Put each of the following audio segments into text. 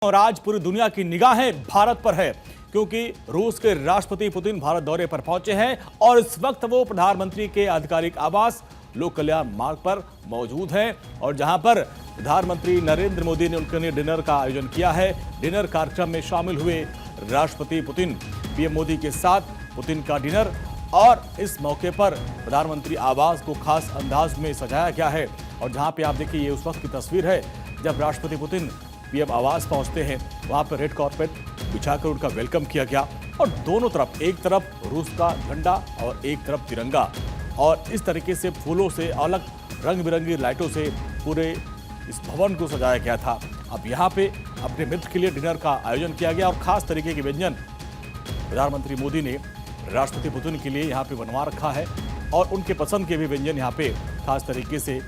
और आज पूरी दुनिया की निगाहें भारत पर है क्योंकि रूस के राष्ट्रपति पुतिन भारत दौरे पर पहुंचे हैं और इस वक्त वो प्रधानमंत्री के आधिकारिक आवास लोक कल्याण मार्ग पर मौजूद हैं और जहां पर प्रधानमंत्री नरेंद्र मोदी ने उनके लिए डिनर का आयोजन किया है। डिनर कार्यक्रम में शामिल हुए राष्ट्रपति पुतिन, पीएम मोदी के साथ पुतिन का डिनर और इस मौके पर प्रधानमंत्री आवास को खास अंदाज में सजाया गया है। और जहां पे आप देखिए, ये उस वक्त की तस्वीर है जब राष्ट्रपति पुतिन पीएम आवास पहुंचते हैं। वहां पर रेड कार्पेट बिछाकर उनका वेलकम किया गया और दोनों तरफ, एक तरफ रूस का झंडा और एक तरफ तिरंगा, और इस तरीके से फूलों से, अलग रंग बिरंगी लाइटों से पूरे इस भवन को सजाया गया था। अब यहाँ पे अपने मित्र के लिए डिनर का आयोजन किया गया और खास तरीके के व्यंजन प्रधानमंत्री मोदी ने राष्ट्रपति पुतिन के लिए यहाँ पे बनवा रखा है और उनके पसंद के भी व्यंजन यहाँ पे खास तरीके से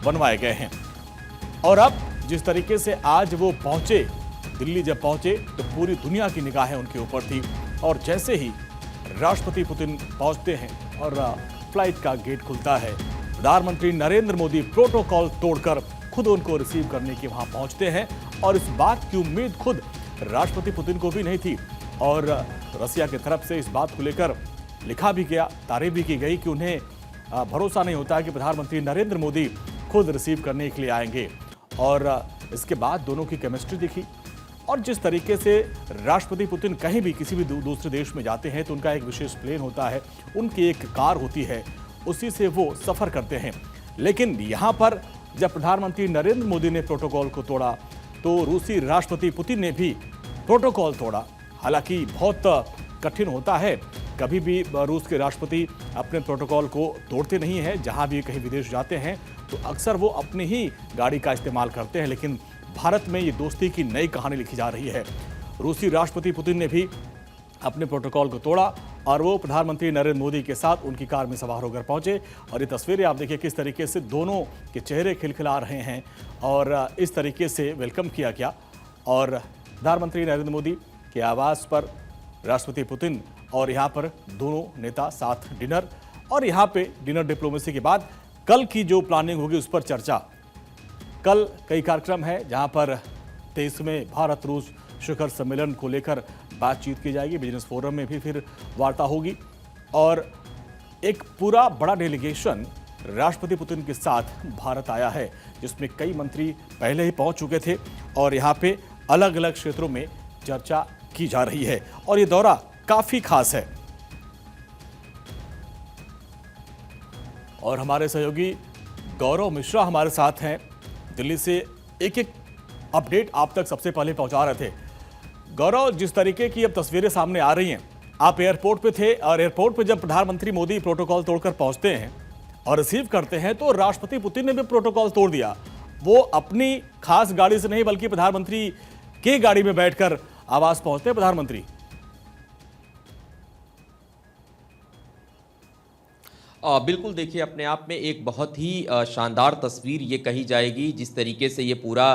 बनवाए गए हैं। और अब जिस तरीके से आज वो पहुंचे, दिल्ली जब पहुंचे तो पूरी दुनिया की निगाहें उनके ऊपर थी और जैसे ही राष्ट्रपति पुतिन पहुंचते हैं और फ्लाइट का गेट खुलता है, प्रधानमंत्री नरेंद्र मोदी प्रोटोकॉल तोड़कर खुद उनको रिसीव करने के वहां पहुंचते हैं। और इस बात की उम्मीद खुद राष्ट्रपति पुतिन को भी नहीं थी और रसिया की तरफ से इस बात को लेकर लिखा भी गया, तारीफ भी की गई कि उन्हें भरोसा नहीं होता कि प्रधानमंत्री नरेंद्र मोदी खुद रिसीव करने के लिए आएंगे। और इसके बाद दोनों की केमिस्ट्री दिखी और जिस तरीके से राष्ट्रपति पुतिन कहीं भी किसी भी दूसरे देश में जाते हैं तो उनका एक विशेष प्लेन होता है, उनकी एक कार होती है, उसी से वो सफर करते हैं। लेकिन यहाँ पर जब प्रधानमंत्री नरेंद्र मोदी ने प्रोटोकॉल को तोड़ा तो रूसी राष्ट्रपति पुतिन ने भी प्रोटोकॉल तोड़ा। हालांकि बहुत कठिन होता है, कभी भी रूस के राष्ट्रपति अपने प्रोटोकॉल को तोड़ते नहीं हैं। जहां भी कहीं विदेश जाते हैं तो अक्सर वो अपनी ही गाड़ी का इस्तेमाल करते हैं, लेकिन भारत में ये दोस्ती की नई कहानी लिखी जा रही है। रूसी राष्ट्रपति पुतिन ने भी अपने प्रोटोकॉल को तोड़ा और वो प्रधानमंत्री नरेंद्र मोदी के साथ उनकी कार में सवार होकर पहुंचे। और ये तस्वीरें आप देखिए किस तरीके से दोनों के चेहरे खिलखिला रहे हैं और इस तरीके से वेलकम किया गया। और प्रधानमंत्री नरेंद्र मोदी के आवास पर राष्ट्रपति पुतिन और यहाँ पर दोनों नेता साथ डिनर, और यहाँ पे डिनर डिप्लोमेसी के बाद कल की जो प्लानिंग होगी उस पर चर्चा। कल कई कार्यक्रम है जहाँ पर 23वें भारत रूस शिखर सम्मेलन को लेकर बातचीत की जाएगी। बिजनेस फोरम में भी फिर वार्ता होगी और एक पूरा बड़ा डेलीगेशन राष्ट्रपति पुतिन के साथ भारत आया है जिसमें कई मंत्री पहले ही पहुंच चुके थे और यहाँ पे अलग अलग क्षेत्रों में चर्चा की जा रही है और ये दौरा काफी खास है। और हमारे सहयोगी गौरव मिश्रा हमारे साथ हैं दिल्ली से, एक एक अपडेट आप तक सबसे पहले पहुंचा रहे थे। गौरव, जिस तरीके की अब तस्वीरें सामने आ रही हैं, आप एयरपोर्ट पे थे और एयरपोर्ट पे जब प्रधानमंत्री मोदी प्रोटोकॉल तोड़कर पहुंचते हैं और रिसीव करते हैं तो राष्ट्रपति पुतिन ने भी प्रोटोकॉल तोड़ दिया। वो अपनी खास गाड़ी से नहीं बल्कि प्रधानमंत्री की गाड़ी में बैठकर आवास पहुंचते हैं प्रधानमंत्री। बिल्कुल, देखिए अपने आप में एक बहुत ही शानदार तस्वीर ये कही जाएगी जिस तरीके से ये पूरा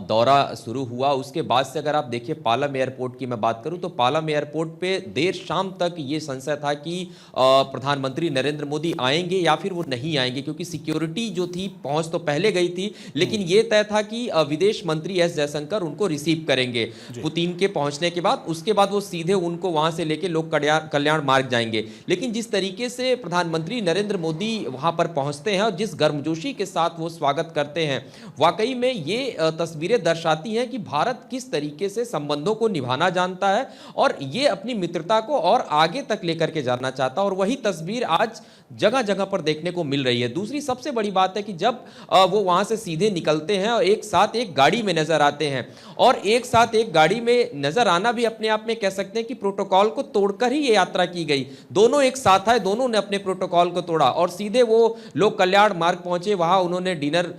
दौरा शुरू हुआ। उसके बाद से अगर आप देखिए पालम एयरपोर्ट की मैं बात करूं तो पालम एयरपोर्ट पे देर शाम तक ये संशय था कि प्रधानमंत्री नरेंद्र मोदी आएंगे या फिर वो नहीं आएंगे, क्योंकि सिक्योरिटी जो थी पहुंच तो पहले गई थी लेकिन ये तय था कि विदेश मंत्री एस जयशंकर उनको रिसीव करेंगे पुतिन के पहुंचने के बाद। उसके बाद वो सीधे उनको वहां से लेके लोक कल्याण मार्ग जाएंगे। लेकिन जिस तरीके से प्रधानमंत्री नरेंद्र मोदी वहां पर पहुंचते हैं और जिस गर्मजोशी के साथ वो स्वागत करते हैं, वाकई में ये तस्वीरें दर्शाती हैं कि भारत किस तरीके से संबंधों को निभाना जानता है और ये अपनी मित्रता को और आगे तक लेकर के जाना चाहता है। और वही तस्वीर आज जगह जगह पर देखने को मिल रही है। दूसरी सबसे बड़ी बात है कि जब वो वहां से सीधे निकलते हैं और एक साथ एक गाड़ी में नजर आते हैं, और एक साथ एक गाड़ी में नजर आना भी अपने आप में कह सकते हैं कि प्रोटोकॉल को तोड़कर ही ये यात्रा की गई। दोनों एक साथ आए, दोनों ने अपने प्रोटोकॉल को तोड़ा और सीधे वो लोक कल्याण मार्ग पहुंचे। वहां उन्होंने डिनर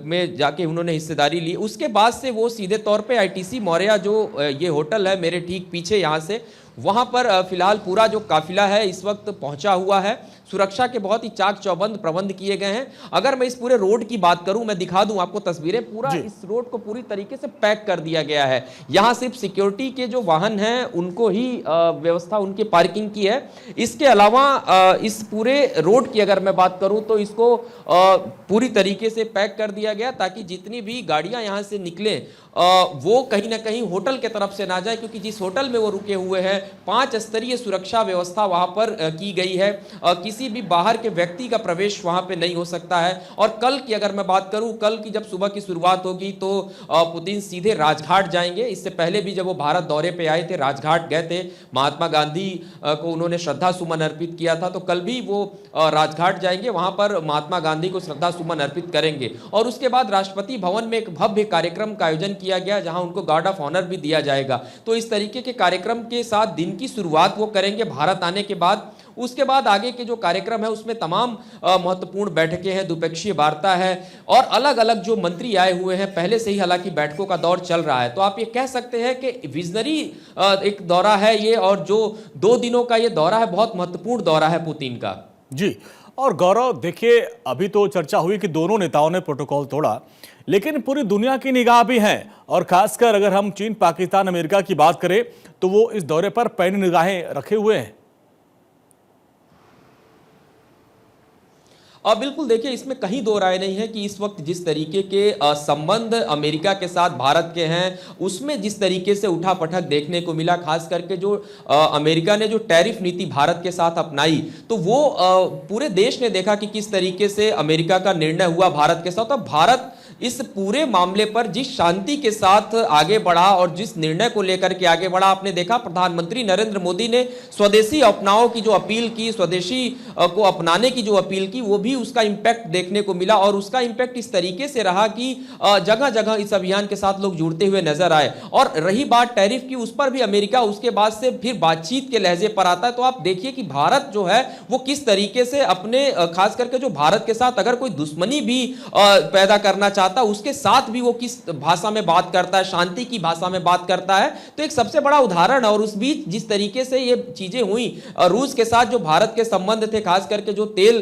में जाके उन्होंने हिस्सेदारी ली। उसके बाद से वो सीधे तौर पे आईटीसी मौर्या जो ये होटल है मेरे ठीक पीछे, यहां से वहां पर फिलहाल पूरा जो काफिला है इस वक्त पहुंचा हुआ है। सुरक्षा के बहुत ही चाक चौबंद प्रबंध किए गए हैं। अगर मैं इस पूरे रोड की बात करूं, मैं दिखा दूं आपको तस्वीरें, पूरा जी। इस रोड को पूरी तरीके से पैक कर दिया गया है। यहां सिर्फ सिक्योरिटी के जो वाहन हैं उनको ही व्यवस्था उनकी पार्किंग की है। इसके अलावा इस पूरे रोड की अगर मैं बात करूं तो इसको पूरी तरीके से पैक कर दिया गया ताकि जितनी भी गाड़ियां यहां से निकले वो कहीं ना कहीं होटल के तरफ से ना जाए, क्योंकि जिस होटल में वो रुके हुए हैं 5 स्तरीय सुरक्षा व्यवस्था वहां पर की गई है। किसी भी बाहर के व्यक्ति का प्रवेश वहां पे नहीं हो सकता है। और कल की अगर मैं बात करूं, कल की जब सुबह की शुरुआत होगी तो पुतिन सीधे राजघाट जाएंगे। इससे पहले भी जब वो भारत दौरे पे आए थे, राजघाट गए थे, महात्मा गांधी को उन्होंने श्रद्धा सुमन अर्पित किया था, तो कल भी वो राजघाट जाएंगे, वहां पर महात्मा गांधी को श्रद्धा सुमन अर्पित करेंगे। और उसके बाद राष्ट्रपति भवन में एक भव्य कार्यक्रम का आयोजन किया गया जहां उनको गार्ड ऑफ ऑनर भी दिया जाएगा। तो इस तरीके के कार्यक्रम के साथ दिन की शुरुआत वो करेंगे भारत आने के बाद। उसके बाद आगे के जो कार्यक्रम है उसमें तमाम महत्वपूर्ण बैठकें हैं, द्विपक्षीय वार्ता है और अलग अलग जो मंत्री आए हुए हैं, पहले से ही हालांकि बैठकों का दौर चल रहा है। तो आप ये कह सकते हैं कि विजनरी एक दौरा है ये, और जो 2 दिनों का ये दौरा है बहुत महत्वपूर्ण दौरा है पुतिन का। जी। और गौरव, देखिए अभी तो चर्चा हुई कि दोनों नेताओं ने प्रोटोकॉल तोड़ा, लेकिन पूरी दुनिया की निगाह भी है, और खासकर अगर हम चीन, पाकिस्तान, अमेरिका की बात करें तो वो इस दौरे पर पैनी निगाहें रखे हुए हैं। बिल्कुल, देखिए इसमें कहीं दो राय नहीं है कि इस वक्त जिस तरीके के संबंध अमेरिका के साथ भारत के हैं, उसमें जिस तरीके से उठापटक देखने को मिला, खास करके जो अमेरिका ने जो टैरिफ नीति भारत के साथ अपनाई, तो वो पूरे देश ने देखा कि किस तरीके से अमेरिका का निर्णय हुआ भारत के साथ। और भारत इस पूरे मामले पर जिस शांति के साथ आगे बढ़ा और जिस निर्णय को लेकर के आगे बढ़ा, आपने देखा प्रधानमंत्री नरेंद्र मोदी ने स्वदेशी अपनाओ की जो अपील की, स्वदेशी को अपनाने की जो अपील की, वो भी उसका इंपैक्ट देखने को मिला। और उसका इंपैक्ट इस तरीके से रहा कि जगह जगह इस अभियान के साथ लोग जुड़ते हुए नजर आए। और रही बात टैरिफ की, उस पर भी अमेरिका उसके बाद से फिर बातचीत के लहजे पर आता है। तो आप देखिए कि भारत जो है वो किस तरीके से अपने खास करके जो भारत के साथ अगर कोई दुश्मनी भी पैदा करना चाहता, उसके साथ भी वो किस भाषा में बात करता है, शांति की भाषा में बात करता है। तो एक सबसे बड़ा उदाहरण है। और उस बीच जिस तरीके से ये चीजें हुई, रूस के साथ जो भारत के संबंध थे, खास करके जो तेल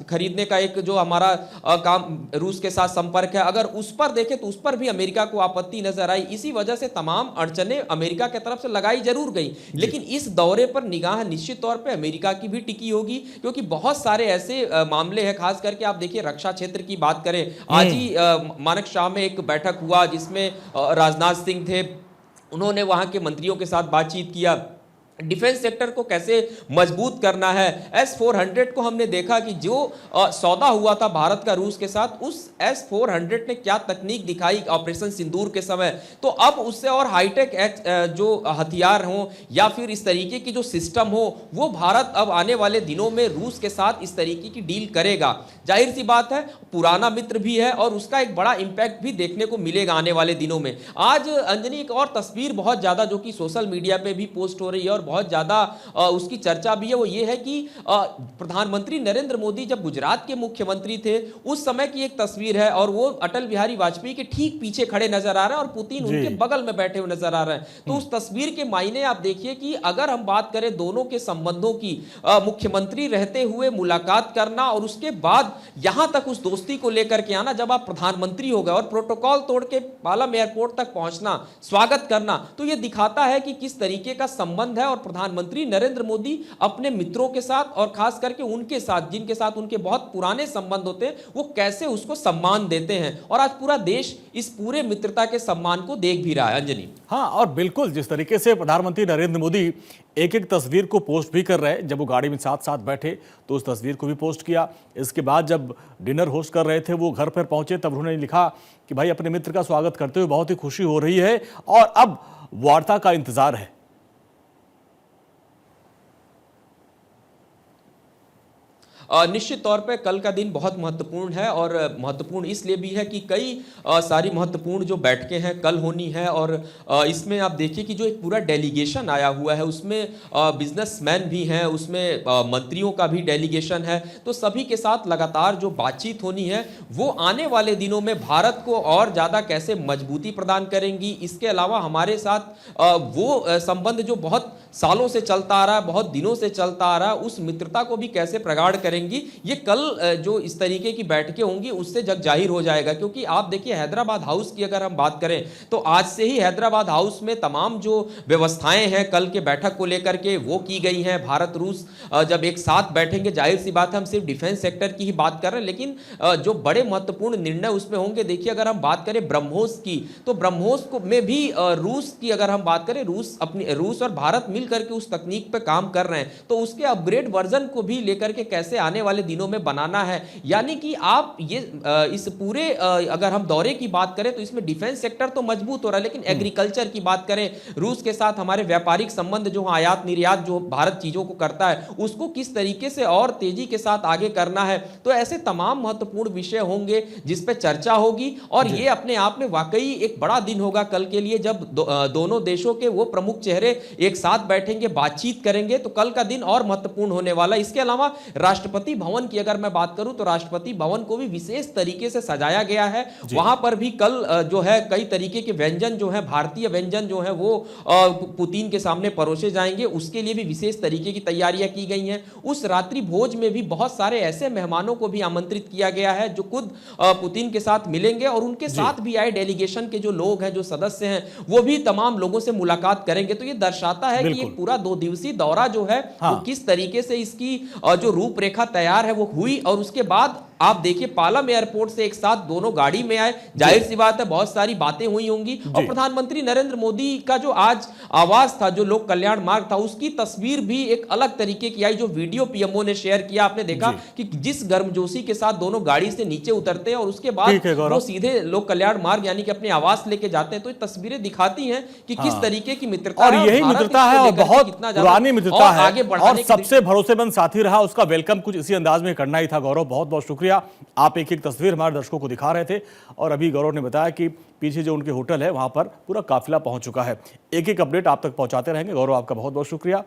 खरीदने का एक जो हमारा काम रूस के साथ संपर्क है, अगर उस पर देखें तो उस पर भी अमेरिका को आपत्ति नजर आई। इसी वजह से तमाम अड़चने अमेरिका की तरफ से लगाई जरूर गई, लेकिन इस दौरे पर निगाह निश्चित तौर पर अमेरिका की भी टिकी होगी, क्योंकि बहुत सारे ऐसे मामले हैं। खास करके आप देखिए रक्षा क्षेत्र की बात करें, आज ही मानेक शाह में एक बैठक हुआ जिसमें राजनाथ सिंह थे, उन्होंने वहां के मंत्रियों के साथ बातचीत किया, डिफेंस सेक्टर को कैसे मजबूत करना है। S-400 को हमने देखा कि जो सौदा हुआ था भारत का रूस के साथ, उस S-400 ने क्या तकनीक दिखाई ऑपरेशन सिंदूर के समय। तो अब उससे और हाईटेक जो हथियार हो या फिर इस तरीके की जो सिस्टम हो, वो भारत अब आने वाले दिनों में रूस के साथ इस तरीके की डील करेगा। जाहिर सी बात है, पुराना मित्र भी है और उसका एक बड़ा इंपैक्ट भी देखने को मिलेगा आने वाले दिनों में। आज अंजनी एक और तस्वीर बहुत ज्यादा जो कि सोशल मीडिया पे भी पोस्ट हो रही है और बहुत ज्यादा उसकी चर्चा भी है, वो ये है कि प्रधानमंत्री नरेंद्र मोदी जब गुजरात के मुख्यमंत्री थे उस समय की एक तस्वीर है, और वो अटल बिहारी वाजपेयी के ठीक पीछे खड़े नजर आ रहे हैं और पुतिन उनके बगल में बैठे हुए नजर आ रहे हैं। तो उस तस्वीर के मायने आप देखिए कि अगर हम बात करें दोनों के संबंधों की, मुख्यमंत्री रहते हुए मुलाकात करना और उसके बाद यहां तक उस दोस्ती को लेकर के आना, जब आप प्रधानमंत्री हो गए और प्रोटोकॉल तोड़ के पालम एयरपोर्ट तक पहुंचना, स्वागत करना, तो यह दिखाता है कि किस तरीके का संबंध है। और प्रधानमंत्री नरेंद्र मोदी अपने मित्रों के साथ और खास करके उनके साथ जिनके साथ उनके बहुत पुराने संबंध होते हैं, वो कैसे उसको सम्मान देते हैं। और आज पूरा देश इस पूरे मित्रता के सम्मान को देख भी रहा है अंजनी। हाँ, और बिल्कुल जिस तरीके से प्रधानमंत्री नरेंद्र मोदी एक एक तस्वीर को पोस्ट भी कर रहे हैं, जब वो गाड़ी में साथ साथ बैठे तो उस तस्वीर को भी पोस्ट किया। इसके बाद जब डिनर होस्ट कर रहे थे, वो घर पर पहुंचे, तब उन्होंने लिखा कि भाई अपने मित्र का स्वागत करते हुए बहुत ही खुशी हो रही है और अब वार्ता का इंतजार है। निश्चित तौर पे कल का दिन बहुत महत्वपूर्ण है, और महत्वपूर्ण इसलिए भी है कि कई सारी महत्वपूर्ण जो बैठकें हैं कल होनी है। और इसमें आप देखिए कि जो एक पूरा डेलीगेशन आया हुआ है उसमें बिजनेसमैन भी हैं, उसमें मंत्रियों का भी डेलीगेशन है। तो सभी के साथ लगातार जो बातचीत होनी है वो आने वाले दिनों में भारत को और ज़्यादा कैसे मजबूती प्रदान करेंगी। इसके अलावा हमारे साथ वो संबंध जो बहुत सालों से चलता आ रहा है, बहुत दिनों से चलता आ रहा है, उस मित्रता को भी कैसे प्रगाढ़ करेंगी, ये कल जो इस तरीके की बैठकें होंगी उससे जग जाहिर हो जाएगा। क्योंकि आप देखिए हैदराबाद हाउस की अगर हम बात करें तो आज से ही हैदराबाद हाउस में तमाम जो व्यवस्थाएं हैं कल के बैठक को लेकर के वो की गई हैं। भारत रूस जब एक साथ बैठेंगे, जाहिर सी बात है हम सिर्फ डिफेंस सेक्टर की ही बात कर रहे हैं, लेकिन जो बड़े महत्वपूर्ण निर्णय उसमें होंगे। देखिए अगर हम बात करें ब्रह्मोस की, तो ब्रह्मोस को में भी रूस की अगर हम बात करें, रूस और भारत मिल करके उस तकनीक पे काम कर रहे हैं, तो उसके अपग्रेड वर्जन को भी लेकर के कैसे आने वाले दिनों में बनाना है। यानी कि आप ये इस पूरे अगर हम दौरे की बात करें तो इसमें डिफेंस सेक्टर तो मजबूत हो रहा है, लेकिन एग्रीकल्चर की बात करें, रूस के साथ हमारे व्यापारिक संबंध जो आयात निर्यात जो भारत चीजों को करता है उसको किस तरीके से और तेजी के साथ आगे करना है। तो ऐसे तमाम महत्वपूर्ण विषय होंगे जिस पे चर्चा होगी, और ये अपने आप में वाकई एक बड़ा दिन होगा कल के लिए, जब दोनों देशों के वो प्रमुख चेहरे एक साथ बैठेंगे, बातचीत करेंगे। तो कल का दिन और महत्वपूर्ण होने वाला है। इसके अलावा राष्ट्रपति भवन की अगर मैं बात करूं तो राष्ट्रपति भवन को भी विशेष तरीके से सजाया गया है। वहां पर भी कल जो है कई तरीके के व्यंजन जो है, भारतीय व्यंजन जो है वो पुतिन के सामने परोसे जाएंगे। उसके लिए भी विशेष तरीके की तैयारियां की गई हैं। उस रात्रि भोज में भी बहुत सारे ऐसे मेहमानों को भी आमंत्रित किया गया है जो खुद पुतिन के साथ मिलेंगे, और उनके साथ भी आए डेलीगेशन के जो लोग हैं, जो सदस्य हैं, वो भी तमाम लोगों से मुलाकात करेंगे। तो ये दर्शाता है कि एक पूरा 2 दिवसीय दौरा जो है वो किस तरीके से इसकी जो रूपरेखा तैयार है वो हुई। और उसके बाद आप देखिए पालम एयरपोर्ट से एक साथ दोनों गाड़ी में आए, जाहिर सी बात है बहुत सारी बातें हुई होंगी। और प्रधानमंत्री नरेंद्र मोदी का जो आज आवास था, जो लोक कल्याण मार्ग था, उसकी तस्वीर भी एक अलग तरीके की आई। जो वीडियो पीएमओ ने शेयर किया, आपने देखा कि जिस गर्मजोशी के साथ दोनों गाड़ी से नीचे उतरते हैं और उसके बाद वो सीधे लोक कल्याण मार्ग यानी कि अपने आवास लेके जाते हैं। तो ये तस्वीरें दिखाती हैं कि किस तरीके की मित्रता और यही मित्रता है, और बहुत पुरानी मित्रता है, आगे बढ़ाने और सबसे भरोसेमंद साथी रहा। उसका वेलकम कुछ इसी अंदाज में करना ही था। गौरव, बहुत बहुत शुक्रिया। आप एक एक तस्वीर हमारे दर्शकों को दिखा रहे थे, और अभी गौरव ने बताया कि पीछे जो उनके होटल है वहां पर पूरा काफिला पहुंच चुका है। एक एक अपडेट आप तक पहुंचाते रहेंगे। गौरव, आपका बहुत बहुत शुक्रिया।